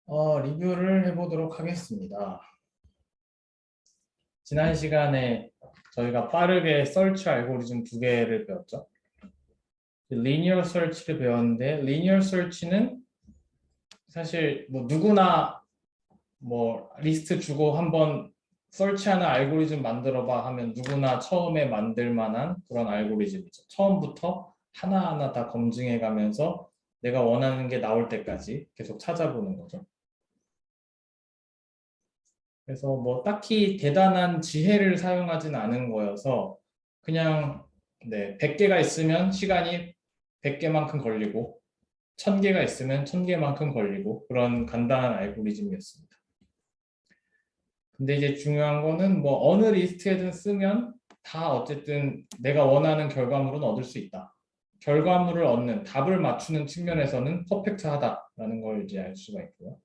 리뷰를 해보도록 하겠습니다. 지난 시간에 저희가 빠르게 서치 알고리즘 두 개를 배웠죠. 리니어 서치를 배웠는데, 리니어 서치는 사실 뭐 누구나 뭐 리스트 주고 한번 서치하는 알고리즘 만들어봐 하면 누구나 처음에 만들 만한 그런 알고리즘이죠. 처음부터 하나하나 다 검증해 가면서 내가 원하는 게 나올 때까지 계속 찾아보는 거죠. 그래서 뭐 딱히 대단한 지혜를 사용하진 않은 거여서 그냥 100개가 있으면 시간이 100개만큼 걸리고 1000개가 있으면 1000개만큼 걸리고 그런 간단한 알고리즘이었습니다. 근데 이제 중요한 거는 뭐 어느 리스트에든 쓰면 다 어쨌든 내가 원하는 결과물은 얻을 수 있다. 결과물을 얻는 답을 맞추는 측면에서는 퍼펙트하다라는 걸 이제 알 수가 있고요.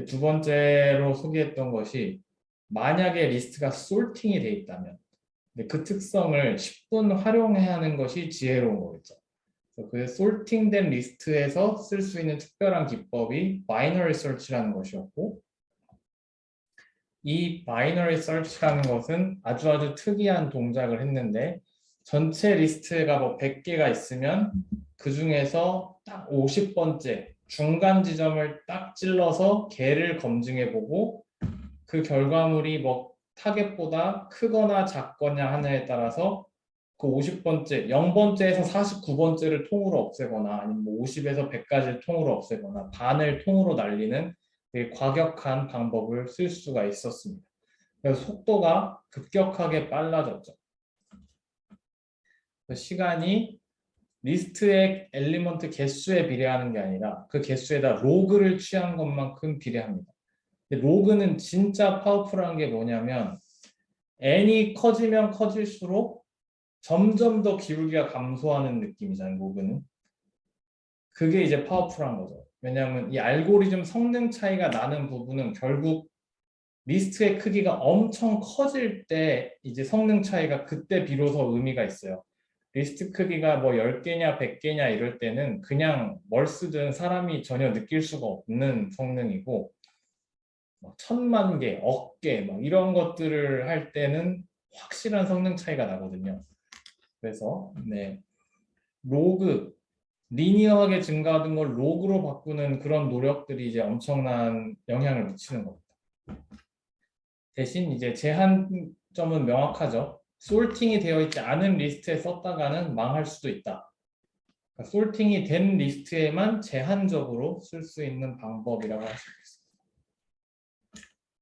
두 번째로 소개했던 것이 만약에 리스트가 솔팅이 돼 있다면 그 특성을 10분 활용해야 하는 것이 지혜로운 거겠죠. 그래서 그 솔팅된 리스트에서 쓸 수 있는 특별한 기법이 바이너리 서치라는 것이었고, 이 바이너리 서치라는 것은 아주 특이한 동작을 했는데 전체 리스트가 뭐 100개가 있으면 그 중에서 딱 50번째 중간 지점을 딱 찔러서 개를 검증해 보고 그 결과물이 뭐 타겟보다 크거나 작거나 하냐에 따라서 그 50번째, 0번째에서 49번째를 통으로 없애거나 아니면 뭐 50에서 100까지를 통으로 없애거나 반을 통으로 날리는 되게 과격한 방법을 쓸 수가 있었습니다. 그래서 속도가 급격하게 빨라졌죠. 시간이 리스트의 엘리먼트 개수에 비례하는 게 아니라 그 개수에다 로그를 취한 것만큼 비례합니다. 로그는 진짜 파워풀한 게 뭐냐면 n이 커지면 커질수록 점점 더 기울기가 감소하는 느낌이잖아요. 로그는. 그게 이제 파워풀한 거죠. 왜냐하면 이 알고리즘 성능 차이가 나는 부분은 결국 리스트의 크기가 엄청 커질 때 이제 성능 차이가 그때 비로소 의미가 있어요. 리스트 크기가 뭐 10개냐 100개냐 이럴 때는 그냥 뭘 쓰든 사람이 전혀 느낄 수가 없는 성능이고 막 1000만 개, 1000개 막 이런 것들을 할 때는 확실한 성능 차이가 나거든요. 그래서 로그 리니어하게 증가하던 걸 로그로 바꾸는 그런 노력들이 이제 엄청난 영향을 미치는 겁니다. 대신 이제 제한점은 명확하죠. 솔팅이 되어 있지 않은 리스트에 썼다가는 망할 수도 있다. 그러니까 솔팅이 된 리스트에만 제한적으로 쓸 수 있는 방법이라고 할 수 있습니다.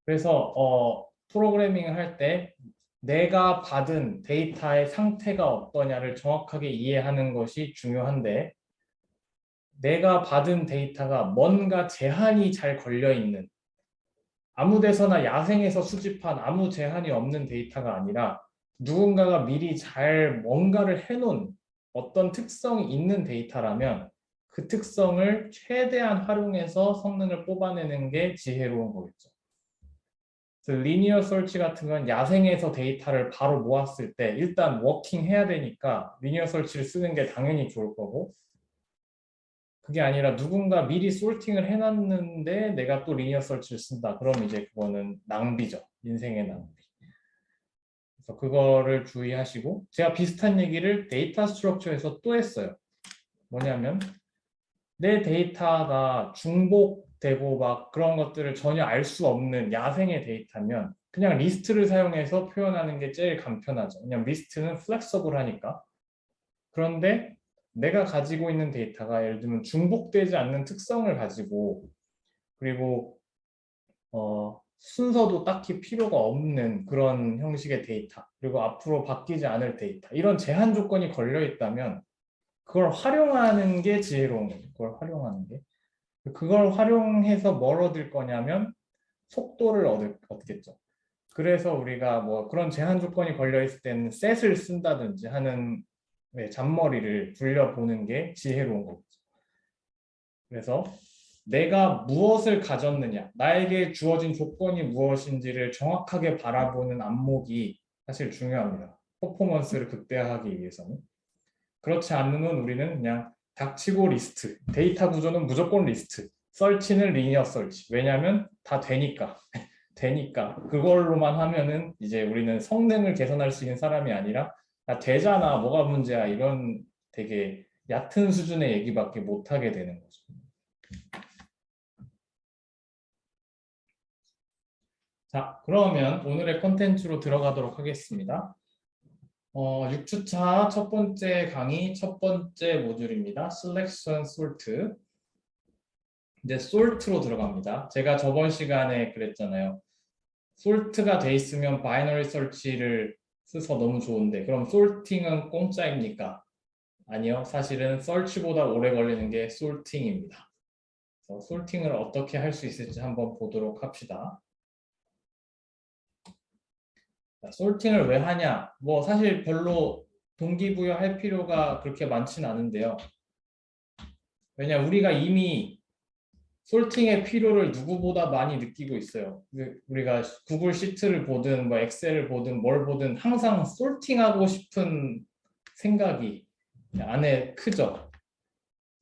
그래서 프로그래밍을 할 때 내가 받은 데이터의 상태가 어떠냐를 정확하게 이해하는 것이 중요한데 내가 받은 데이터가 뭔가 제한이 잘 걸려 있는 아무 데서나 야생에서 수집한 아무 제한이 없는 데이터가 아니라 누군가가 미리 잘 뭔가를 해놓은 어떤 특성이 있는 데이터라면 그 특성을 최대한 활용해서 성능을 뽑아내는 게 지혜로운 거겠죠. 리니어 서치 같은 건 야생에서 데이터를 바로 모았을 때 일단 워킹 해야 되니까 리니어 서치를 쓰는 게 당연히 좋을 거고 그게 아니라 누군가 미리 솔팅을 해놨는데 내가 또 리니어 서치를 쓴다. 그럼 이제 그거는 낭비죠. 인생의 낭비. 그래서 그거를 주의하시고 제가 비슷한 얘기를 데이터 스트럭처에서 또 했어요. 뭐냐면 내 데이터가 중복되고 막 그런 것들을 전혀 알 수 없는 야생의 데이터면 그냥 리스트를 사용해서 표현하는 게 제일 간편하죠. 그냥 리스트는 플렉서블하니까. 그런데 내가 가지고 있는 데이터가 예를 들면 중복되지 않는 특성을 가지고 그리고 순서도 딱히 필요가 없는 그런 형식의 데이터 그리고 앞으로 바뀌지 않을 데이터 이런 제한 조건이 걸려 있다면 그걸 활용하는 게 지혜로운 거죠. 그걸 활용하는 게 그걸 활용해서 뭘 얻을 거냐면 속도를 얻겠죠. 그래서 우리가 뭐 그런 제한 조건이 걸려 있을 때는 셋을 쓴다든지 하는 잔머리를 굴려보는 게 지혜로운 거죠. 그래서 내가 무엇을 가졌느냐, 나에게 주어진 조건이 무엇인지를 정확하게 바라보는 안목이 사실 중요합니다. 퍼포먼스를 극대화하기 위해서는. 그렇지 않으면 우리는 그냥 닥치고 리스트, 데이터 구조는 무조건 리스트, 설치는 리니어 설치. 왜냐하면 다 되니까. 되니까. 그걸로만 하면은 이제 우리는 성능을 개선할 수 있는 사람이 아니라 야, 되잖아. 뭐가 문제야. 이런 되게 얕은 수준의 얘기밖에 못 하게 되는 거죠. 자, 그러면 오늘의 컨텐츠로 들어가도록 하겠습니다. 6주차 첫 번째 강의 첫 번째 모듈입니다. Selection Sort. 이제 sort로 들어갑니다. 제가 저번 시간에 그랬잖아요. sort가 돼 있으면 바이너리 설치를 써서 너무 좋은데 그럼 sorting은 공짜입니까? 아니요. 사실은 search보다 오래 걸리는 게 sorting입니다. sorting을 어떻게 할 수 있을지 한번 보도록 합시다. sorting을 왜 하냐? 뭐 사실 별로 동기부여할 필요가 그렇게 많지는 않은데요. 왜냐 우리가 이미 솔팅의 필요를 누구보다 많이 느끼고 있어요. 우리가 구글 시트를 보든 뭐 엑셀을 보든 뭘 보든 항상 솔팅하고 싶은 생각이 안에 크죠.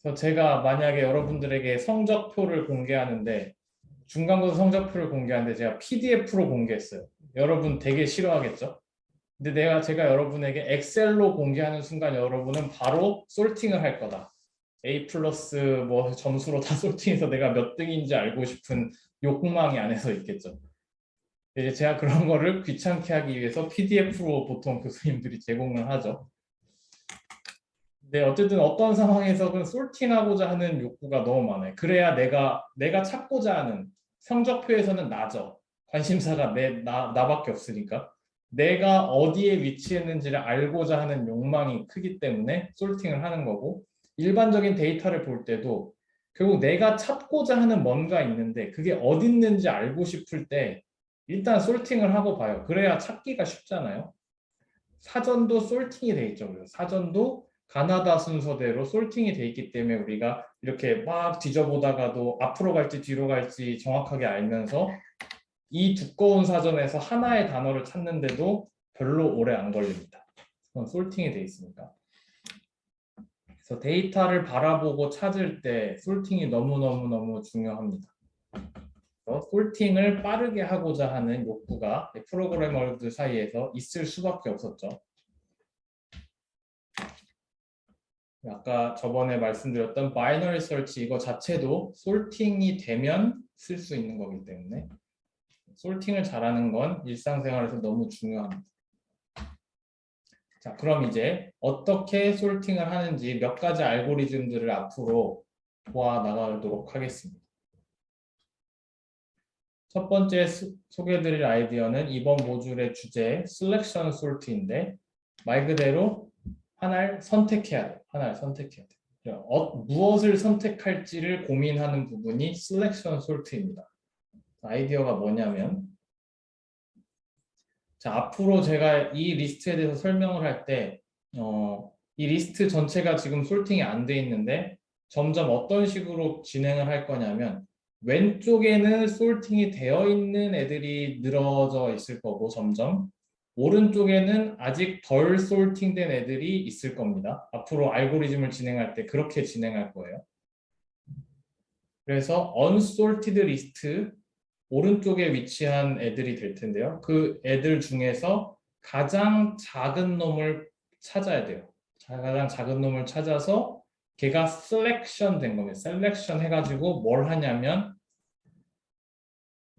그래서 제가 만약에 여러분들에게 성적표를 공개하는데 중간고사 성적표를 공개하는데 제가 PDF로 공개했어요. 여러분 되게 싫어하겠죠? 근데 제가 여러분에게 엑셀로 공개하는 순간 여러분은 바로 솔팅을 할 거다. A 플러스 뭐 점수로 다 솔팅해서 내가 몇 등인지 알고 싶은 욕망이 안에서 있겠죠. 이제 제가 그런 거를 귀찮게 하기 위해서 PDF로 보통 교수님들이 제공을 하죠. 네, 어쨌든 어떤 상황에서든 솔팅하고자 하는 욕구가 너무 많아요. 그래야 내가 찾고자 하는 성적표에서는 나죠. 관심사가 나밖에 없으니까. 내가 어디에 위치했는지를 알고자 하는 욕망이 크기 때문에 솔팅을 하는 거고 일반적인 데이터를 볼 때도 결국 내가 찾고자 하는 뭔가 있는데 그게 어디 있는지 알고 싶을 때 일단 솔팅을 하고 봐요. 그래야 찾기가 쉽잖아요. 사전도 솔팅이 돼 있죠. 그래서 사전도 가나다 순서대로 솔팅이 돼 있기 때문에 우리가 이렇게 막 뒤져보다가도 앞으로 갈지 뒤로 갈지 정확하게 알면서 이 두꺼운 사전에서 하나의 단어를 찾는데도 별로 오래 안 걸립니다. 그건 솔팅이 돼 있으니까. 그래서 데이터를 바라보고 찾을 때 솔팅이 너무너무 중요합니다. 솔팅을 빠르게 하고자 하는 욕구가 프로그래머들 사이에서 있을 수밖에 없었죠. 아까 저번에 말씀드렸던 바이너리 설치 이거 자체도 솔팅이 되면 쓸 수 있는 거기 때문에 솔팅을 잘하는 건 일상생활에서 너무 중요합니다. 자, 그럼 이제 어떻게 솔팅을 하는지 몇 가지 알고리즘들을 앞으로 보아 나가도록 하겠습니다. 첫 번째 소개해드릴 아이디어는 이번 모듈의 주제 Selection Sort인데 말 그대로 하나를 선택해야 돼요. 하나를 선택해야 돼요. 무엇을 선택할지를 고민하는 부분이 Selection Sort입니다. 아이디어가 뭐냐면 자, 앞으로 제가 이 리스트에 대해서 설명을 할 때 이 리스트 전체가 지금 솔팅이 안 돼 있는데 점점 어떤 식으로 진행을 할 거냐면 왼쪽에는 솔팅이 되어 있는 애들이 늘어져 있을 거고 점점 오른쪽에는 아직 덜 솔팅된 애들이 있을 겁니다. 앞으로 알고리즘을 진행할 때 그렇게 진행할 거예요. 그래서 unsorted list 오른쪽에 위치한 애들이 될 텐데요. 그 애들 중에서 가장 작은 놈을 찾아야 돼요. 가장 작은 놈을 찾아서 걔가 selection 된 겁니다. selection 해가지고 뭘 하냐면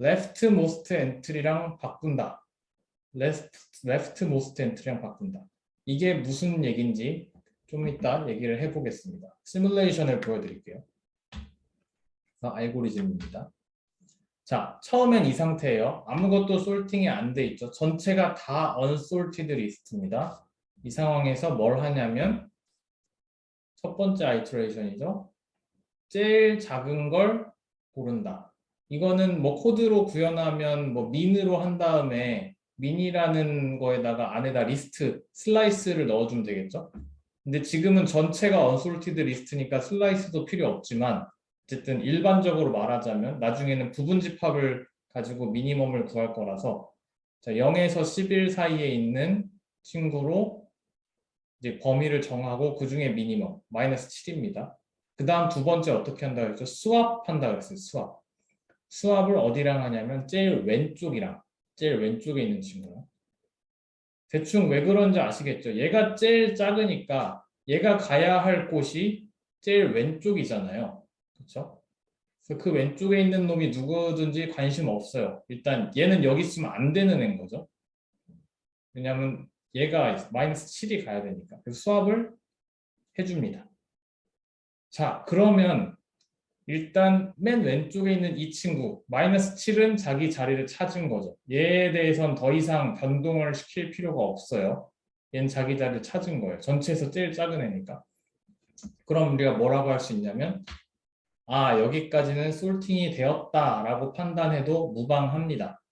leftmost entry랑 바꾼다. leftmost entry랑 바꾼다. 이게 무슨 얘기인지 좀 이따 얘기를 해보겠습니다. 시뮬레이션을 보여드릴게요. 알고리즘입니다. 자, 처음엔 이 상태예요. 아무것도 솔팅이 안 돼 있죠. 전체가 다 unsorted 리스트입니다. 이 상황에서 뭘 하냐면 첫 번째 아이터레이션이죠. 제일 작은 걸 고른다. 이거는 뭐 코드로 구현하면 뭐 민으로 한 다음에 민이라는 거에다가 안에다 리스트, 슬라이스를 넣어주면 되겠죠. 근데 지금은 전체가 unsorted 리스트니까 슬라이스도 필요 없지만 어쨌든 일반적으로 말하자면 나중에는 부분 집합을 가지고 미니멈을 구할 거라서 자, 0에서 11 사이에 있는 친구로 이제 범위를 정하고 그 중에 미니멈 마이너스 7입니다. 그 다음 두 번째 어떻게 한다고 했죠? 스왑한다고 그랬어요. 스왑. 스왑을 어디랑 하냐면 제일 왼쪽에 있는 친구랑. 대충 왜 그런지 아시겠죠? 얘가 제일 작으니까 얘가 가야 할 곳이 제일 왼쪽이잖아요. 그렇죠? 그래서 그 왼쪽에 있는 놈이 누구든지 관심 없어요. 일단 얘는 여기 있으면 안 되는 애인 거죠. 왜냐하면 얘가 마이너스 7이 가야 되니까. 그래서 수합을 해줍니다. 자, 그러면 일단 맨 왼쪽에 있는 이 친구 마이너스 7은 자기 자리를 찾은 거죠. 얘에 대해선 더 이상 변동을 시킬 필요가 없어요. 얘는 자기 자리를 찾은 거예요. 전체에서 제일 작은 애니까. 그럼 우리가 뭐라고 할 수 있냐면 아, 여기까지는 솔팅이 되었다라고 판단해도 무방합니다.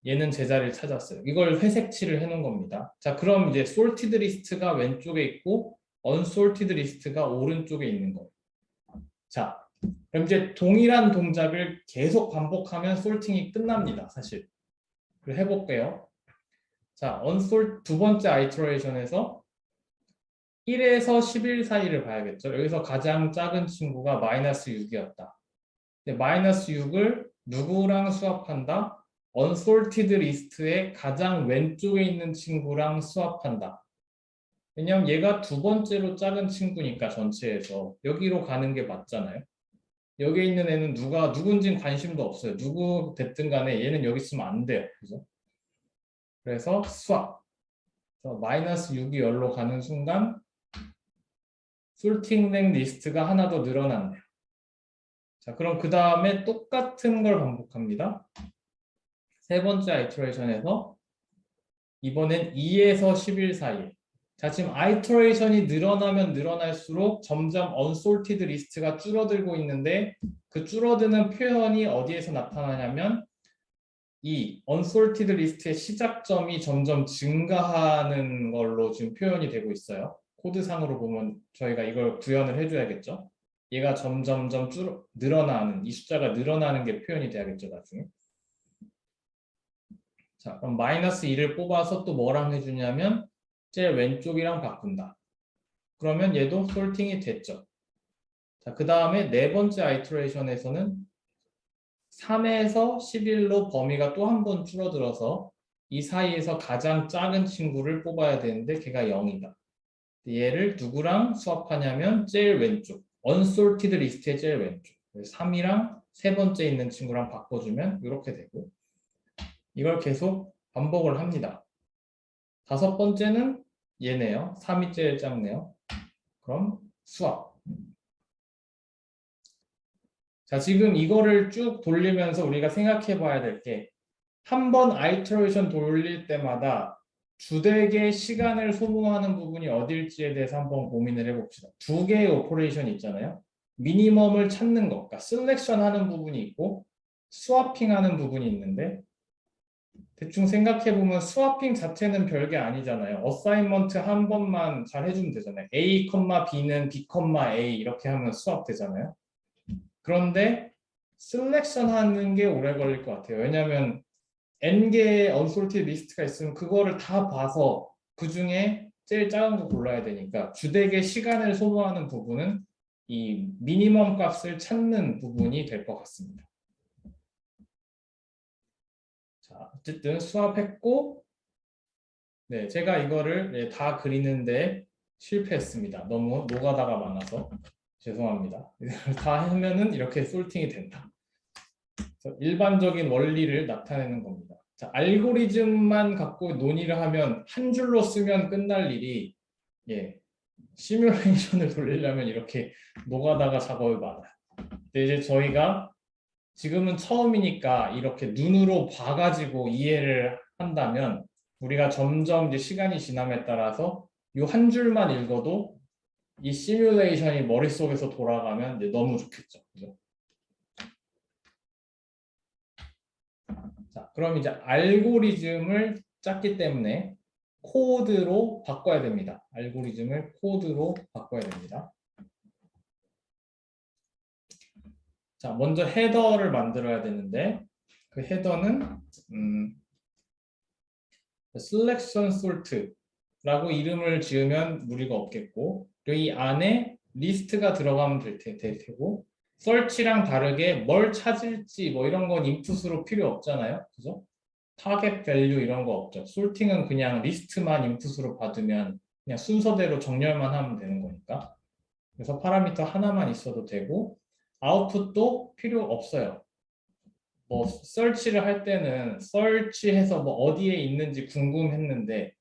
얘는 제자리를 찾았어요. 이걸 회색 칠을 해놓은 겁니다. 자, 그럼 이제 sorted 리스트가 왼쪽에 있고 unsorted 리스트가 오른쪽에 있는 거예요. 자, 그럼 이제 동일한 동작을 계속 반복하면 sorting이 끝납니다. 사실. 그걸 해볼게요. 자, unsort 두 번째 iteration에서 1에서 11 사이를 봐야겠죠. 여기서 가장 작은 친구가 마이너스 6이었다. 마이너스 6을 누구랑 수합한다? unsorted 리스트의 가장 왼쪽에 있는 친구랑 수합한다. 왜냐면 얘가 두 번째로 작은 친구니까 전체에서 여기로 가는 게 맞잖아요. 여기 있는 애는 누군진 관심도 없어요. 누구 됐든 간에 얘는 여기 있으면 안 돼요. 그죠? 그래서 수합. 그래서 마이너스 6이 열로 가는 순간 솔팅 랭 리스트가 하나 더 늘어났네요. 자, 그럼 그 다음에 똑같은 걸 반복합니다. 세 번째 아이터레이션에서 이번엔 2에서 11 사이. 자, 지금 아이터레이션이 늘어나면 늘어날수록 점점 unsorted 리스트가 줄어들고 있는데 그 줄어드는 표현이 어디에서 나타나냐면 이 unsorted 리스트의 시작점이 점점 증가하는 걸로 지금 표현이 되고 있어요. 코드상으로 보면 저희가 이걸 구현을 해줘야겠죠. 얘가 점점점 늘어나는, 이 숫자가 늘어나는 게 표현이 돼야겠죠, 나중에. 자, 그럼 마이너스 2를 뽑아서 또 뭐랑 해주냐면 제일 왼쪽이랑 바꾼다. 그러면 얘도 솔팅이 됐죠. 자, 그 다음에 네 번째 아이터레이션에서는 3에서 11로 범위가 또 한 번 줄어들어서 이 사이에서 가장 작은 친구를 뽑아야 되는데 걔가 0이다. 얘를 누구랑 수합하냐면 제일 왼쪽, unsorted 리스트의 제일 왼쪽. 3이랑 세 번째 있는 친구랑 바꿔주면 이렇게 되고 이걸 계속 반복을 합니다. 다섯 번째는 얘네요. 3이 제일 작네요. 그럼 수합. 자, 지금 이거를 쭉 돌리면서 우리가 생각해 봐야 될 게 한 번 아이터레이션 돌릴 때마다 주되게 시간을 소모하는 부분이 어딜지에 대해서 한번 고민을 해봅시다. 두 개의 오퍼레이션이 있잖아요. 미니멈을 찾는 것, 그러니까 셀렉션 하는 부분이 있고 스와핑 하는 부분이 있는데 대충 생각해보면 스와핑 자체는 별게 아니잖아요. 어사인먼트 한 번만 잘 해주면 되잖아요. A, B는 B, A 이렇게 하면 수합 되잖아요. 그런데 셀렉션 하는 게 오래 걸릴 것 같아요. 왜냐하면 N개의 unsorted 리스트가 있으면 그거를 다 봐서 그 중에 제일 작은 거 골라야 되니까 주되게 시간을 소모하는 부분은 이 미니멈 값을 찾는 부분이 될 것 같습니다. 자, 어쨌든 수합했고 네, 제가 이거를 다 그리는데 실패했습니다. 너무 노가다가 많아서 죄송합니다. 다 하면은 이렇게 솔팅이 된다. 일반적인 원리를 나타내는 겁니다. 자, 알고리즘만 갖고 논의를 하면 한 줄로 쓰면 끝날 일이 시뮬레이션을 돌리려면 이렇게 노가다가 작업이 많아요. 근데 이제 저희가 지금은 처음이니까 이렇게 눈으로 봐가지고 이해를 한다면 우리가 점점 이제 시간이 지남에 따라서 이 한 줄만 읽어도 이 시뮬레이션이 머릿속에서 돌아가면 이제 너무 좋겠죠. 그죠? 자, 그럼 이제 알고리즘을 짰기 때문에 코드로 바꿔야 됩니다. 알고리즘을 코드로 바꿔야 됩니다. 자, 먼저 헤더를 만들어야 되는데 그 헤더는 selection sort라고 이름을 지으면 무리가 없겠고 이 안에 리스트가 들어가면 될 테고 search랑 다르게 뭘 찾을지 뭐 이런 건 인풋으로 필요 없잖아요. 그죠? 타겟 밸류 이런 거 없죠. 솔팅은 그냥 리스트만 인풋으로 받으면 그냥 순서대로 정렬만 하면 되는 거니까. 그래서 파라미터 하나만 있어도 되고 아웃풋도 필요 없어요. 뭐 서치를 할 때는 서치해서 뭐 어디에 있는지 궁금했는데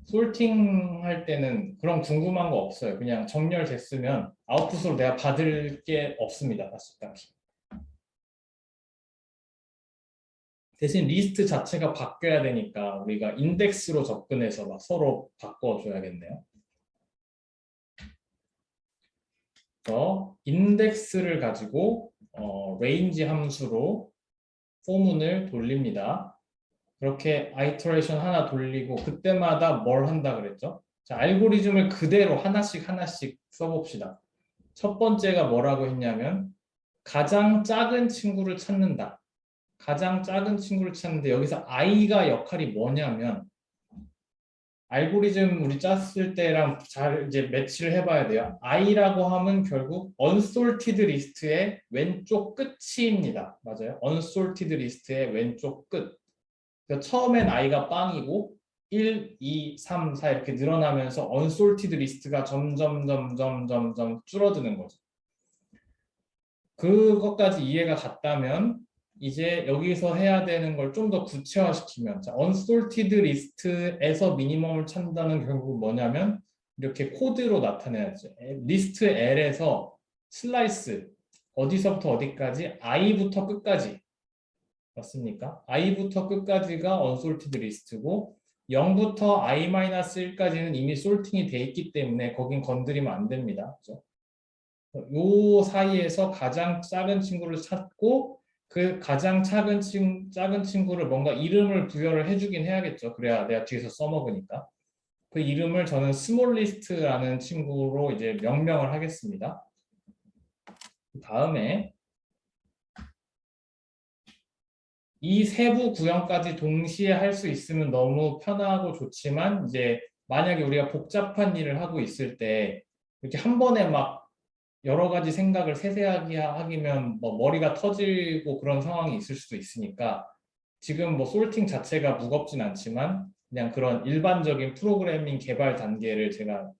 솔팅 할 때는 그런 궁금한 거 없어요. 그냥 정렬됐으면 아웃풋으로 내가 받을 게 없습니다. 딱히. 대신 리스트 자체가 바뀌어야 되니까 우리가 인덱스로 접근해서 막 서로 바꿔줘야겠네요. 그래서 인덱스를 가지고 range 함수로 포문을 돌립니다. 그렇게 아이터레이션 하나 돌리고 그때마다 뭘 한다 그랬죠? 자, 알고리즘을 그대로 하나씩 써봅시다. 첫 번째가 뭐라고 했냐면 가장 작은 친구를 찾는다. 가장 작은 친구를 찾는데 여기서 i가 역할이 뭐냐면 알고리즘 우리 짰을 때랑 잘 이제 매치를 해봐야 돼요. i라고 하면 결국 unsorted 리스트의 왼쪽 끝입니다. 맞아요. unsorted 리스트의 왼쪽 끝. 그러니까 처음엔 i가 빵이고 1, 2, 3, 4 이렇게 늘어나면서 unsorted 리스트가 점점 줄어드는 거죠. 그것까지 이해가 갔다면 이제 여기서 해야 되는 걸 좀 더 구체화시키면 자, unsorted 리스트에서 미니멈을 찾는다는 결국 뭐냐면 이렇게 코드로 나타내야죠. 리스트 L에서 슬라이스 어디서부터 어디까지 i부터 끝까지 맞습니까? i부터 끝까지가 unsorted 리스트고 0부터 i-1까지는 이미 솔팅이 돼 있기 때문에 거긴 건드리면 안 됩니다. 그렇죠? 요 사이에서 가장 작은 친구를 찾고 그 가장 작은 친구를 뭔가 이름을 부여를 해주긴 해야겠죠. 그래야 내가 뒤에서 써먹으니까. 그 이름을 저는 스몰리스트라는 친구로 이제 명명을 하겠습니다. 그 다음에 이 세부 구현까지 동시에 할 수 있으면 너무 편하고 좋지만 이제 만약에 우리가 복잡한 일을 하고 있을 때 이렇게 한 번에 막 여러 가지 생각을 세세하게 하기면 뭐 머리가 터지고 그런 상황이 있을 수도 있으니까 지금 뭐 솔팅 자체가 무겁진 않지만 그냥 그런 일반적인 프로그래밍 개발 단계를 제가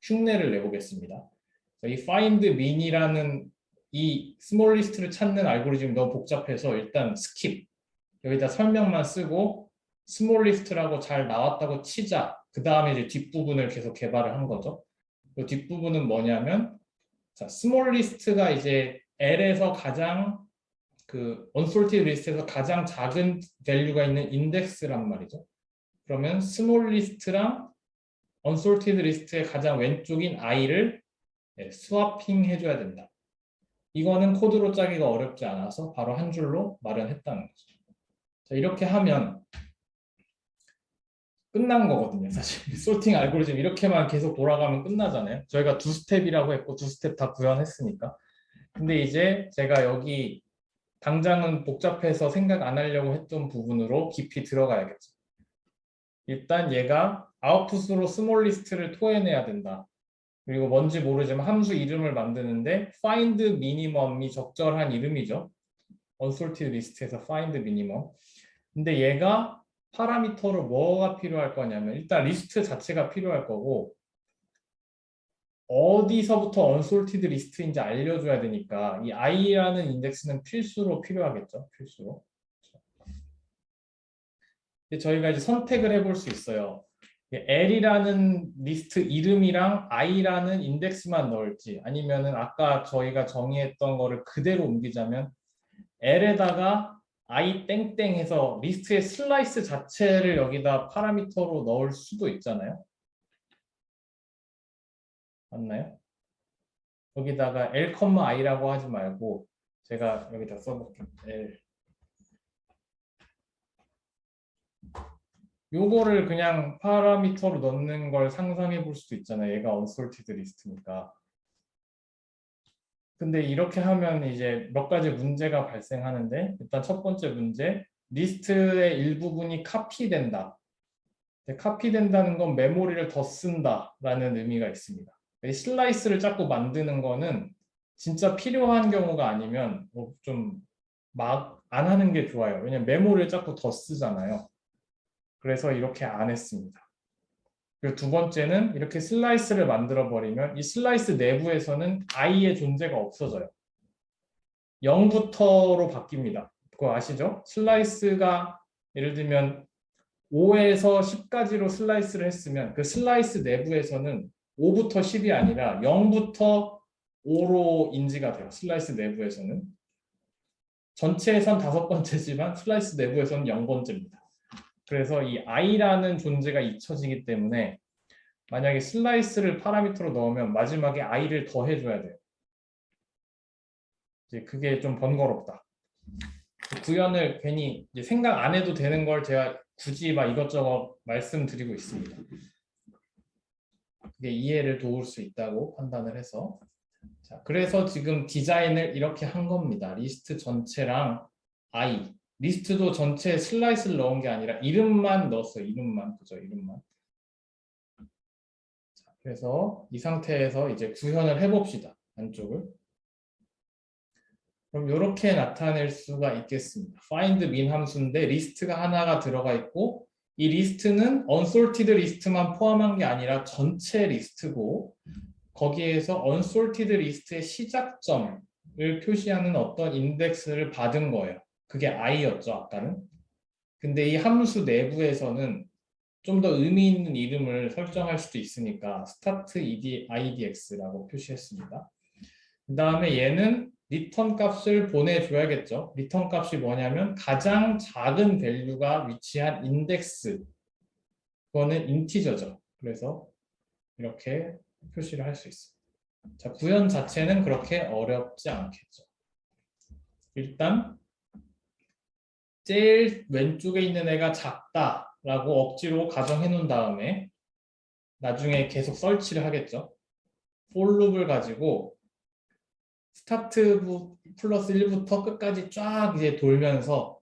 흉내를 내보겠습니다. 이 find min이라는 이 스몰 리스트를 찾는 알고리즘이 너무 복잡해서 일단 스킵 여기다 설명만 쓰고 스몰 리스트라고 잘 나왔다고 치자. 그 다음에 이제 뒷부분을 계속 개발을 한 거죠. 그 뒷부분은 뭐냐면 자, 스몰 리스트가 이제 L에서 가장 그 unsorted 리스트에서 가장 작은 밸류가 있는 인덱스란 말이죠. 그러면 스몰 리스트랑 unsorted 리스트의 가장 왼쪽인 i를 스와핑 해줘야 된다. 이거는 코드로 짜기가 어렵지 않아서 바로 한 줄로 말은 했다는 거죠. 자, 이렇게 하면 끝난 거거든요. 사실 소팅 알고리즘 이렇게만 계속 돌아가면 끝나잖아요. 저희가 두 스텝이라고 했고 두 스텝 다 구현했으니까. 근데 이제 제가 여기 당장은 복잡해서 생각 안 하려고 했던 부분으로 깊이 들어가야겠죠. 일단 얘가 아웃풋으로 스몰 리스트를 토해내야 된다. 그리고 뭔지 모르지만 함수 이름을 만드는데 find minimum이 적절한 이름이죠. unsorted 리스트에서 find minimum. 근데 얘가 파라미터로 뭐가 필요할 거냐면 일단 리스트 자체가 필요할 거고 어디서부터 unsorted 리스트인지 알려줘야 되니까 이 i라는 인덱스는 필수로 필요하겠죠. 필수로. 근데 저희가 이제 선택을 해볼 수 있어요. L이라는 리스트 이름이랑 i라는 인덱스만 넣을지 아니면은 아까 저희가 정의했던 거를 그대로 옮기자면 L에다가 i 땡땡 해서 리스트의 슬라이스 자체를 여기다 파라미터로 넣을 수도 있잖아요. 맞나요? 여기다가 L, i라고 하지 말고 제가 여기다 써볼게요. L. 요거를 그냥 파라미터로 넣는 걸 상상해 볼 수도 있잖아요. 얘가 unsorted 리스트니까. 근데 이렇게 하면 이제 몇 가지 문제가 발생하는데 일단 첫 번째 문제 리스트의 일부분이 카피된다. 카피된다는 건 메모리를 더 쓴다라는 의미가 있습니다. 이 슬라이스를 자꾸 만드는 거는 진짜 필요한 경우가 아니면 좀 막 안 하는 게 좋아요. 왜냐면 메모를 자꾸 더 쓰잖아요. 그래서 이렇게 안 했습니다. 그리고 두 번째는 이렇게 슬라이스를 만들어 버리면 이 슬라이스 내부에서는 i의 존재가 없어져요. 0부터로 바뀝니다. 그거 아시죠? 슬라이스가 예를 들면 5에서 10까지로 슬라이스를 했으면 그 슬라이스 내부에서는 5부터 10이 아니라 0부터 5로 인지가 돼요. 슬라이스 내부에서는. 전체에선 5번째지만 슬라이스 내부에서는 0번째입니다. 그래서 이 i라는 존재가 잊혀지기 때문에 만약에 슬라이스를 파라미터로 넣으면 마지막에 i를 더해줘야 돼요. 이제 그게 좀 번거롭다. 구현을 괜히 이제 생각 안 해도 되는 걸 제가 굳이 막 이것저것 말씀드리고 있습니다. 그게 이해를 도울 수 있다고 판단을 해서. 자, 그래서 지금 디자인을 이렇게 한 겁니다. 리스트 전체랑 i. 리스트도 전체에 슬라이스를 넣은 게 아니라 이름만 넣었어요. 이름만. 그죠? 이름만. 자, 그래서 이 상태에서 이제 구현을 해봅시다. 안쪽을. 그럼 이렇게 나타낼 수가 있겠습니다. find min 함수인데 리스트가 하나가 들어가 있고 이 리스트는 unsorted 리스트만 포함한 게 아니라 전체 리스트고 거기에서 unsorted 리스트의 시작점을 표시하는 어떤 인덱스를 받은 거예요. 그게 i였죠, 아까는. 근데 이 함수 내부에서는 좀 더 의미 있는 이름을 설정할 수도 있으니까 start idx라고 표시했습니다. 그 다음에 얘는 리턴 값을 보내줘야겠죠. 리턴 값이 뭐냐면 가장 작은 밸류가 위치한 인덱스. 그거는 인티저죠. 그래서 이렇게 표시를 할 수 있습니다. 자, 구현 자체는 그렇게 어렵지 않겠죠. 일단 제일 왼쪽에 있는 애가 작다라고 억지로 가정해 놓은 다음에 나중에 계속 설치를 하겠죠. for 룹을 가지고 스타트 플러스 1부터 끝까지 쫙 이제 돌면서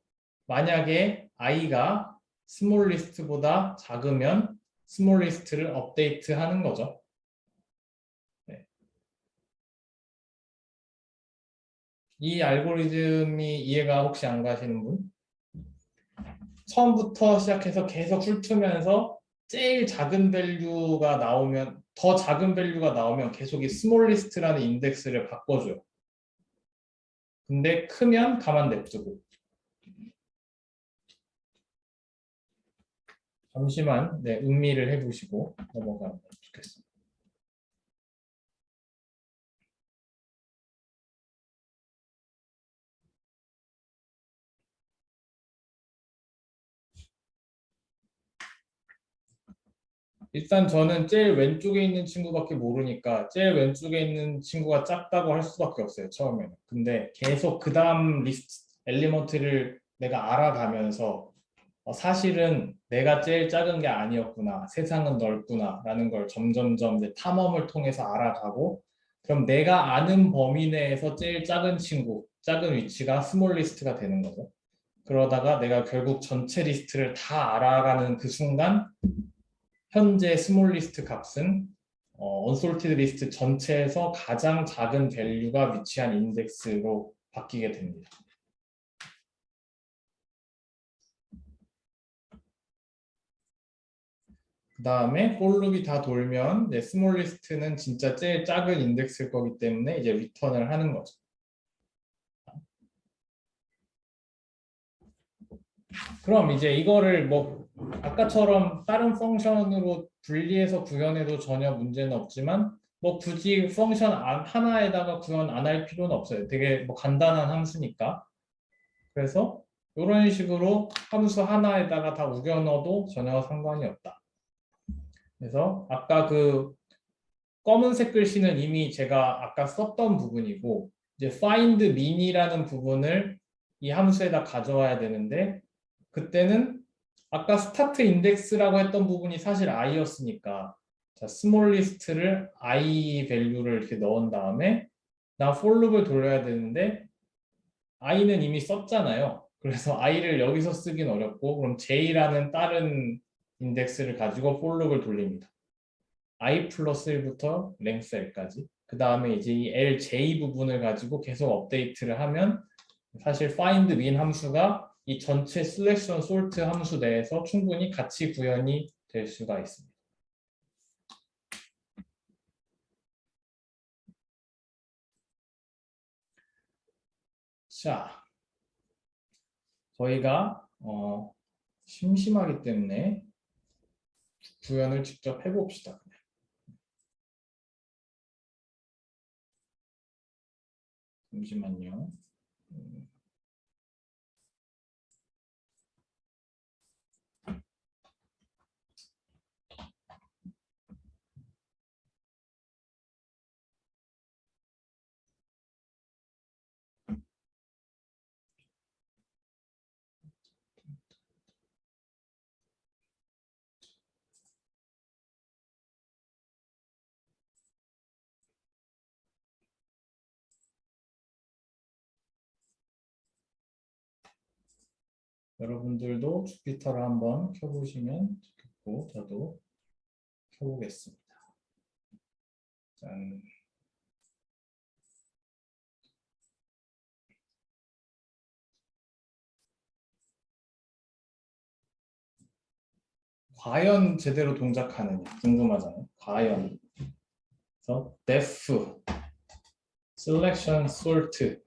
만약에 i가 스몰 리스트보다 작으면 스몰 리스트를 업데이트 하는 거죠. 네. 이 알고리즘이 이해가 혹시 안 가시는 분? 처음부터 시작해서 계속 훑으면서 제일 작은 밸류가 나오면 더 작은 밸류가 나오면 계속 이 스몰 리스트라는 인덱스를 바꿔줘요. 근데 크면 가만 냅두고. 잠시만 네, 음미를 해보시고 넘어가면 좋겠습니다. 일단 저는 제일 왼쪽에 있는 친구밖에 모르니까 제일 왼쪽에 있는 친구가 작다고 할 수밖에 없어요. 처음에는. 근데 계속 그 다음 리스트 엘리먼트를 내가 알아가면서 사실은 내가 제일 작은 게 아니었구나. 세상은 넓구나. 라는 걸 점점점 이제 탐험을 통해서 알아가고 그럼 내가 아는 범위 내에서 제일 작은 친구, 작은 위치가 스몰 리스트가 되는 거죠. 그러다가 내가 결국 전체 리스트를 다 알아가는 그 순간 현재 스몰 리스트 값은 unsorted 리스트 전체에서 가장 작은 밸류가 위치한 인덱스로 바뀌게 됩니다. 그 다음에 for 룹이 다 돌면 스몰 리스트는 진짜 제일 작은 인덱스일 거기 때문에 이제 리턴을 하는 거죠. 그럼 이제 이거를 뭐 아까처럼 다른 펑션으로 분리해서 구현해도 전혀 문제는 없지만 뭐 굳이 펑션 하나에다가 구현 안 할 필요는 없어요. 되게 뭐 간단한 함수니까. 그래서 이런 식으로 함수 하나에다가 다 우겨 넣어도 전혀 상관이 없다. 그래서 아까 그 검은색 글씨는 이미 제가 아까 썼던 부분이고 이제 find min이라는 부분을 이 함수에다 가져와야 되는데 그때는 아까 스타트 인덱스라고 했던 부분이 사실 i였으니까 자, 스몰 리스트를 i 밸류를 이렇게 넣은 다음에 나 for 룹을 돌려야 되는데 i는 이미 썼잖아요. 그래서 i를 여기서 쓰긴 어렵고 그럼 j라는 다른 인덱스를 가지고 for 룹을 돌립니다. i 플러스 1부터 length l까지. 그 다음에 이제 이 lj 부분을 가지고 계속 업데이트를 하면 사실 find min 함수가 이 전체 selection sort 함수 내에서 충분히 같이 구현이 될 수가 있습니다. 자, 저희가 심심하기 때문에 구현을 직접 해봅시다. 잠시만요. 여러분들도 주피터를 한번 켜보시면 좋겠고 저도 켜보겠습니다. 짠. 과연 제대로 동작하느냐 궁금하잖아요. 과연. 그래서 def, selection, sort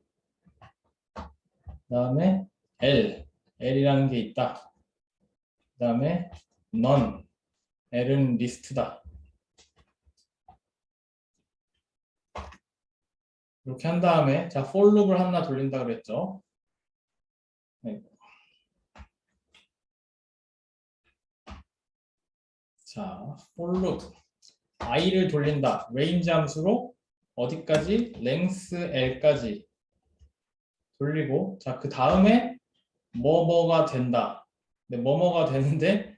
그다음에 L이라는 게 있다. 그다음에 none, L은 리스트다. 이렇게 한 다음에 자 for loop을 하나 돌린다 그랬죠. 네. 자 for loop i를 돌린다. range 함수로 어디까지? length l까지 돌리고 자 그 다음에 뭐뭐가 된다. 근데 뭐뭐가 되는데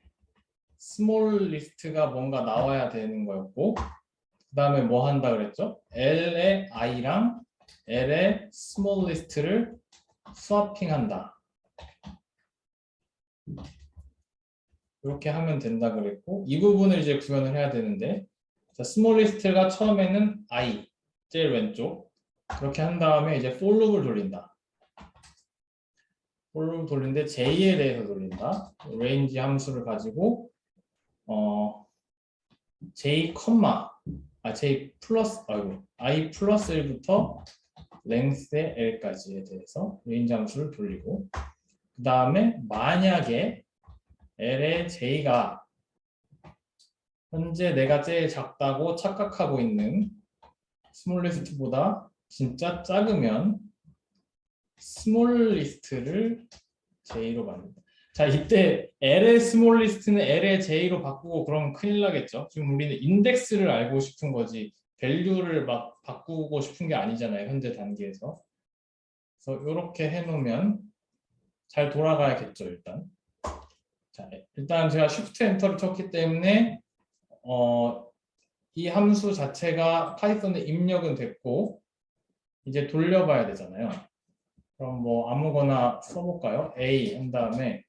small list가 뭔가 나와야 되는 거였고 그 다음에 뭐 한다 그랬죠? L의 i랑 L의 small list를 스와핑 한다. 이렇게 하면 된다 그랬고 이 부분을 이제 구현을 해야 되는데 자, small list가 처음에는 i 제일 왼쪽 그렇게 한 다음에 이제 for loop을 돌린다. for loop 돌리는데 j에 대해서 돌린다. range 함수를 가지고 j j 플러스 i 플러스 1부터 length의 l까지에 대해서 range 함수를 돌리고 그 다음에 만약에 l의 j가 현재 내가 제일 작다고 착각하고 있는 스몰리스트보다 진짜 작으면 스몰리스트를 j로 만든다. 자 이때 L의 스몰리스트는 L의 j로 바꾸고 그러면 큰일 나겠죠. 지금 우리는 인덱스를 알고 싶은 거지 밸류를 막 바꾸고 싶은 게 아니잖아요. 현재 단계에서. 그래서 이렇게 해놓으면 잘 돌아가야겠죠. 자, 일단 제가 Shift 엔터를 쳤기 때문에 이 함수 자체가 파이썬에 입력은 됐고 이제 돌려봐야 되잖아요. 그럼 뭐 아무거나 써볼까요? A 한 다음에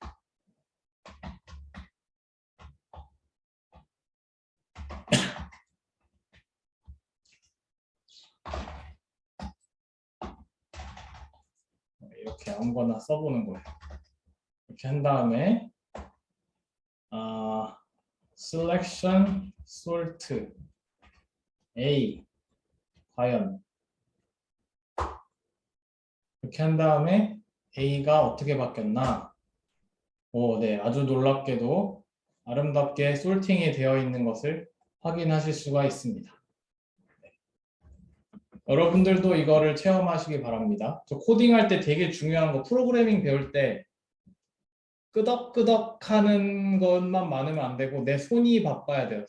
이렇게 아무거나 써보는 거예요. 이렇게 한 다음에 selection, sort, A 과연 이렇게 한 다음에 A가 어떻게 바뀌었나? 네, 아주 놀랍게도 아름답게 솔팅이 되어 있는 것을 확인하실 수가 있습니다. 여러분들도 이거를 체험하시기 바랍니다. 저 코딩할 때 되게 중요한 거 프로그래밍 배울 때 끄덕끄덕 하는 것만 많으면 안 되고 내 손이 바빠야 돼요.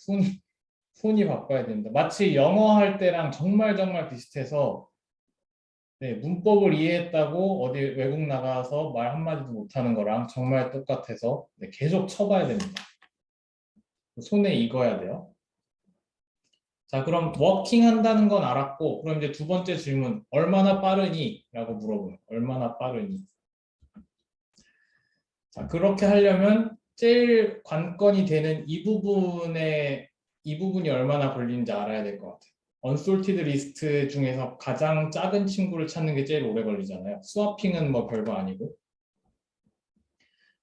손이 바빠야 됩니다. 마치 영어 할 때랑 정말 비슷해서 네, 문법을 이해했다고 어디 외국 나가서 말 한마디도 못하는 거랑 정말 똑같아서 네, 계속 쳐봐야 됩니다. 손에 익어야 돼요. 자, 그럼 워킹 한다는 건 알았고 그럼 이제 두 번째 질문 얼마나 빠르니? 라고 물어보는 얼마나 빠르니? 자, 그렇게 하려면 제일 관건이 되는 이 부분에 이 부분이 얼마나 걸리는지 알아야 될 것 같아요. unsorted 리스트 중에서 가장 작은 친구를 찾는 게 제일 오래 걸리잖아요. 스와핑은 뭐 별거 아니고.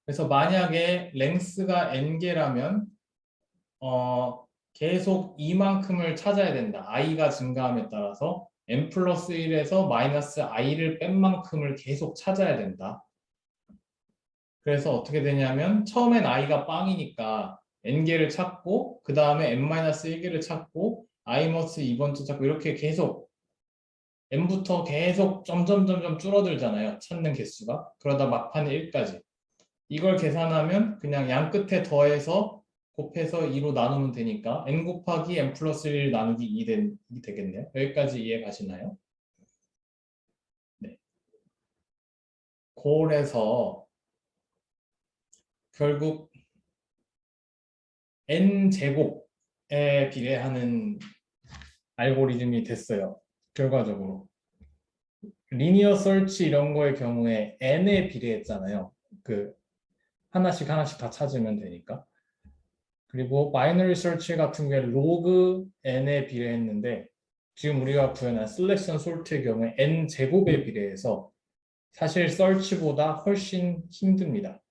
그래서 만약에 length가 n개라면 계속 이만큼을 찾아야 된다. i가 증가함에 따라서 n 플러스 1에서 마이너스 i를 뺀 만큼을 계속 찾아야 된다. 그래서 어떻게 되냐면 처음엔 i가 빵이니까 n개를 찾고 그 다음에 n-1개를 찾고 i-2번째 찾고 이렇게 계속 n부터 계속 점점 줄어들잖아요. 찾는 개수가. 그러다 막판에 1까지. 이걸 계산하면 그냥 양 끝에 더해서 곱해서 2로 나누면 되니까 n 곱하기 n 플러스 1 나누기 2 되겠네요. 여기까지 이해 가시나요? 네. 그래서 결국 n제곱에 비례하는 알고리즘이 됐어요. 결과적으로. 리니어 설치 이런 거의 경우에 n에 비례했잖아요. 그 하나씩 다 찾으면 되니까. 그리고 바이너리 설치 같은 경우에 로그 n에 비례했는데 지금 우리가 구현한 셀렉션 솔트의 경우에 n 제곱에 비례해서 사실 설치보다 훨씬 힘듭니다.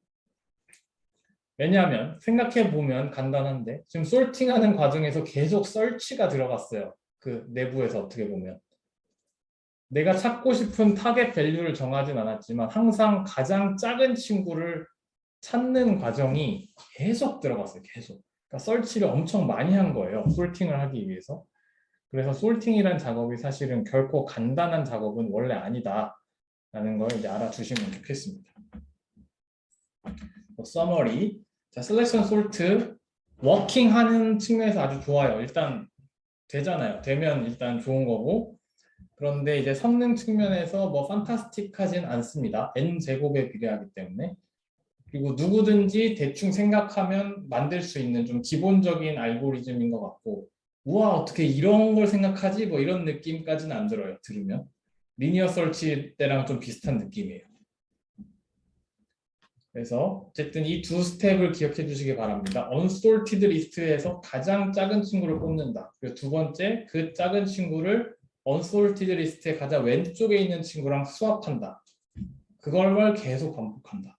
왜냐하면 생각해 보면 간단한데 지금 솔팅하는 과정에서 계속 설치가 들어갔어요. 그 내부에서 어떻게 보면 내가 찾고 싶은 타겟 밸류를 정하진 않았지만 항상 가장 작은 친구를 찾는 과정이 계속 들어갔어요. 계속. 그러니까 설치를 엄청 많이 한 거예요. 솔팅을 하기 위해서. 그래서 솔팅이란 작업이 사실은 결코 간단한 작업은 원래 아니다라는 걸 이제 알아주시면 좋겠습니다. 서머리. 자, 셀렉션 솔트 워킹하는 측면에서 아주 좋아요. 일단 되잖아요. 되면 일단 좋은 거고. 그런데 이제 성능 측면에서 뭐 판타스틱하진 않습니다. n 제곱에 비례하기 때문에. 그리고 누구든지 대충 생각하면 만들 수 있는 좀 기본적인 알고리즘인 것 같고 우와 어떻게 이런 걸 생각하지? 뭐 이런 느낌까지는 안 들어요. 들으면. 리니어 설치 때랑 좀 비슷한 느낌이에요. 그래서 어쨌든 이 두 스텝을 기억해 주시기 바랍니다. unsorted 리스트에서 가장 작은 친구를 뽑는다. 그리고 두 번째 그 작은 친구를 unsorted 리스트의 가장 왼쪽에 있는 친구랑 스왑한다. 그걸 계속 반복한다.